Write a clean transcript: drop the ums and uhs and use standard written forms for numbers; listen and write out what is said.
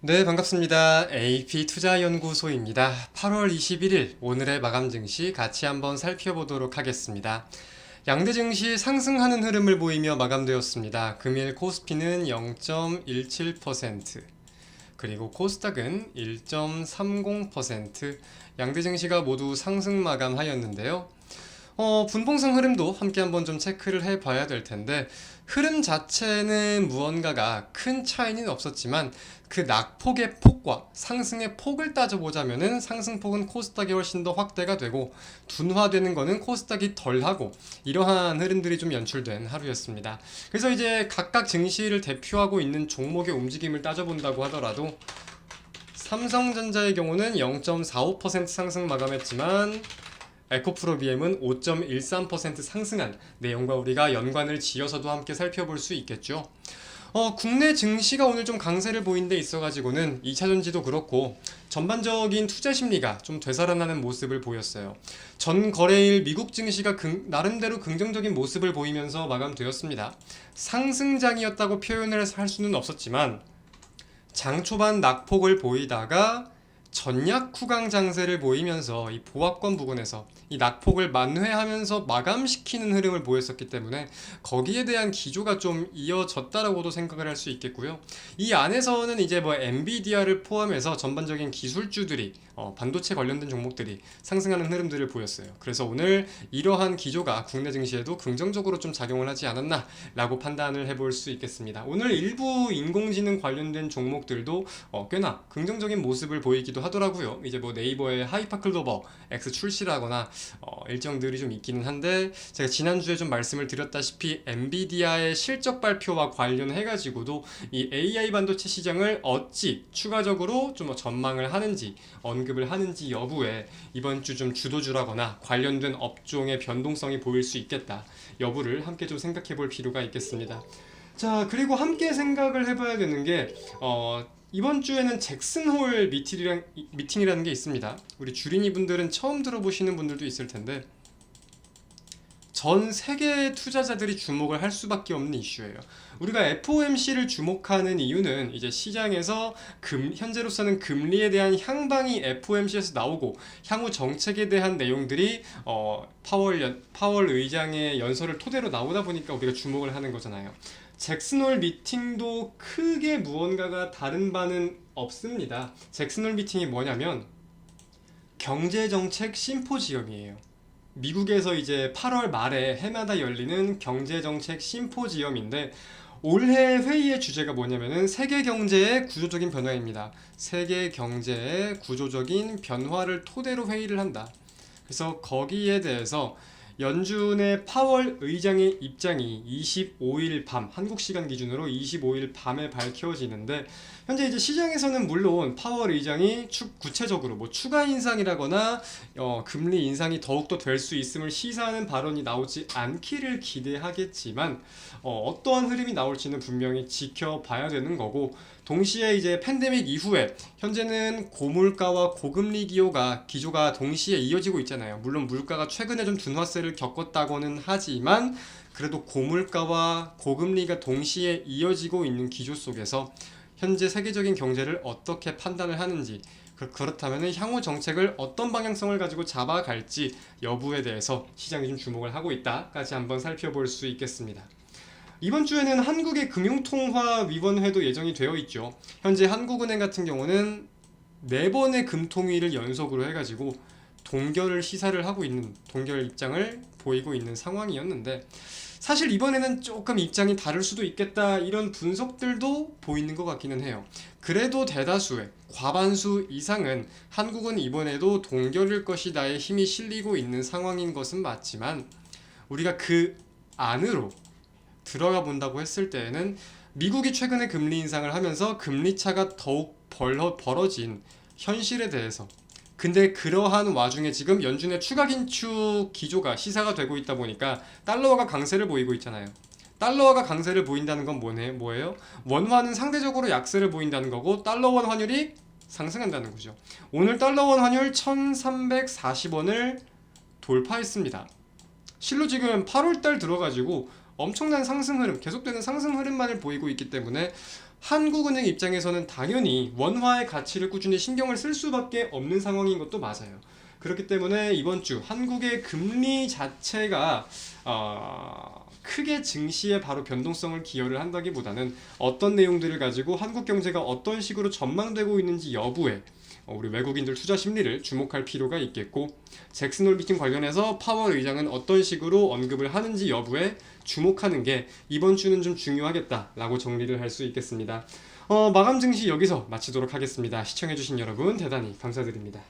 네, 반갑습니다. AP투자연구소입니다. 8월 21일 오늘의 마감 증시 같이 한번 살펴보도록 하겠습니다. 양대 증시 상승하는 흐름을 보이며 마감되었습니다. 금일 코스피는 0.17%, 그리고 코스닥은 1.30%, 양대 증시가 모두 상승 마감하였는데요. 분봉상 흐름도 함께 한번 좀 체크를 해봐야 될 텐데, 흐름 자체는 무언가가 큰 차이는 없었지만 그 낙폭의 폭과 상승의 폭을 따져보자면은 상승폭은 코스닥이 훨씬 더 확대가 되고 둔화되는 거는 코스닥이 덜하고, 이러한 흐름들이 좀 연출된 하루였습니다. 그래서 이제 각각 증시를 대표하고 있는 종목의 움직임을 따져본다고 하더라도 삼성전자의 경우는 0.45% 상승 마감했지만 에코프로비엠은 5.13% 상승한 내용과 우리가 연관을 지어서도 함께 살펴볼 수 있겠죠. 국내 증시가 오늘 좀 강세를 보인 데 있어가지고는 2차전지도 그렇고 전반적인 투자 심리가 좀 되살아나는 모습을 보였어요. 전 거래일 미국 증시가 나름대로 긍정적인 모습을 보이면서 마감되었습니다. 상승장이었다고 표현을 할 수는 없었지만 장 초반 낙폭을 보이다가 전약 후강 장세를 보이면서 이 보합권 부근에서 이 낙폭을 만회하면서 마감시키는 흐름을 보였었기 때문에 거기에 대한 기조가 좀 이어졌다라고도 생각을 할 수 있겠고요. 이 안에서는 이제 뭐 엔비디아를 포함해서 전반적인 기술주들이 반도체 관련된 종목들이 상승하는 흐름들을 보였어요. 그래서 오늘 이러한 기조가 국내 증시에도 긍정적으로 좀 작용을 하지 않았나라고 판단을 해볼 수 있겠습니다. 오늘 일부 인공지능 관련된 종목들도 꽤나 긍정적인 모습을 보이기도 하더라고요. 이제 뭐 네이버의 하이파클로버 X 출시라거나 일정들이 좀 있기는 한데, 제가 지난주에 좀 말씀을 드렸다시피 엔비디아의 실적 발표와 관련해가지고도 이 AI 반도체 시장을 어찌 추가적으로 좀 전망을 하는지, 언급을 하는지 여부에 이번 주 좀 주도주라거나 관련된 업종의 변동성이 보일 수 있겠다 여부를 함께 좀 생각해 볼 필요가 있겠습니다. 자, 그리고 함께 생각을 해봐야 되는 게 이번 주에는 잭슨홀 미팅이라는 게 있습니다. 우리 주린이 분들은 처음 들어보시는 분들도 있을 텐데, 전 세계 투자자들이 주목을 할 수밖에 없는 이슈예요. 우리가 FOMC를 주목하는 이유는 이제 시장에서 현재로서는 금리에 대한 향방이 FOMC에서 나오고 향후 정책에 대한 내용들이 파월 의장의 연설을 토대로 나오다 보니까 우리가 주목을 하는 거잖아요. 잭슨홀 미팅도 크게 무언가가 다른 바는 없습니다. 잭슨홀 미팅이 뭐냐면 경제정책 심포지엄이에요. 미국에서 이제 8월 말에 해마다 열리는 경제정책 심포지엄인데, 올해 회의의 주제가 뭐냐면은 세계 경제의 구조적인 변화입니다. 세계 경제의 구조적인 변화를 토대로 회의를 한다. 그래서 거기에 대해서 연준의 파월 의장의 입장이 25일 밤, 한국 시간 기준으로 25일 밤에 밝혀지는데, 현재 이제 시장에서는 물론 파월 의장이 구체적으로 뭐 추가 인상이라거나 금리 인상이 더욱더 될 수 있음을 시사하는 발언이 나오지 않기를 기대하겠지만, 어떠한 흐름이 나올지는 분명히 지켜봐야 되는 거고, 동시에 이제 팬데믹 이후에 현재는 고물가와 고금리 기조가 동시에 이어지고 있잖아요. 물론 물가가 최근에 좀 둔화세를 겪었다고는 하지만 그래도 고물가와 고금리가 동시에 이어지고 있는 기조 속에서 현재 세계적인 경제를 어떻게 판단을 하는지, 그렇다면 향후 정책을 어떤 방향성을 가지고 잡아갈지 여부에 대해서 시장이 좀 주목을 하고 있다까지 한번 살펴볼 수 있겠습니다. 이번 주에는 한국의 금융통화위원회도 예정이 되어 있죠. 현재 한국은행 같은 경우는 4번의 금통위를 연속으로 해가지고 동결 입장을 보이고 있는 상황이었는데, 사실 이번에는 조금 입장이 다를 수도 있겠다 이런 분석들도 보이는 것 같기는 해요. 그래도 대다수의 과반수 이상은 한국은 이번에도 동결일 것이다의 힘이 실리고 있는 상황인 것은 맞지만, 우리가 그 안으로 들어가 본다고 했을 때에는 미국이 최근에 금리 인상을 하면서 금리 차가 더욱 벌어진 현실에 대해서, 근데 그러한 와중에 지금 연준의 추가 긴축 기조가 시사가 되고 있다 보니까 달러화가 강세를 보이고 있잖아요. 달러화가 강세를 보인다는 건 뭐예요? 원화는 상대적으로 약세를 보인다는 거고 달러원 환율이 상승한다는 거죠. 오늘 달러원 환율 1340원을 돌파했습니다. 실로 지금 8월달 들어가지고 엄청난 상승 흐름, 계속되는 상승 흐름만을 보이고 있기 때문에 한국은행 입장에서는 당연히 원화의 가치를 꾸준히 신경을 쓸 수밖에 없는 상황인 것도 맞아요. 그렇기 때문에 이번 주 한국의 금리 자체가 크게 증시에 바로 변동성을 기여를 한다기보다는 어떤 내용들을 가지고 한국 경제가 어떤 식으로 전망되고 있는지 여부에 우리 외국인들 투자 심리를 주목할 필요가 있겠고, 잭슨 홀 미팅 관련해서 파월 의장은 어떤 식으로 언급을 하는지 여부에 주목하는 게 이번 주는 좀 중요하겠다라고 정리를 할 수 있겠습니다. 마감 증시 여기서 마치도록 하겠습니다. 시청해주신 여러분 대단히 감사드립니다.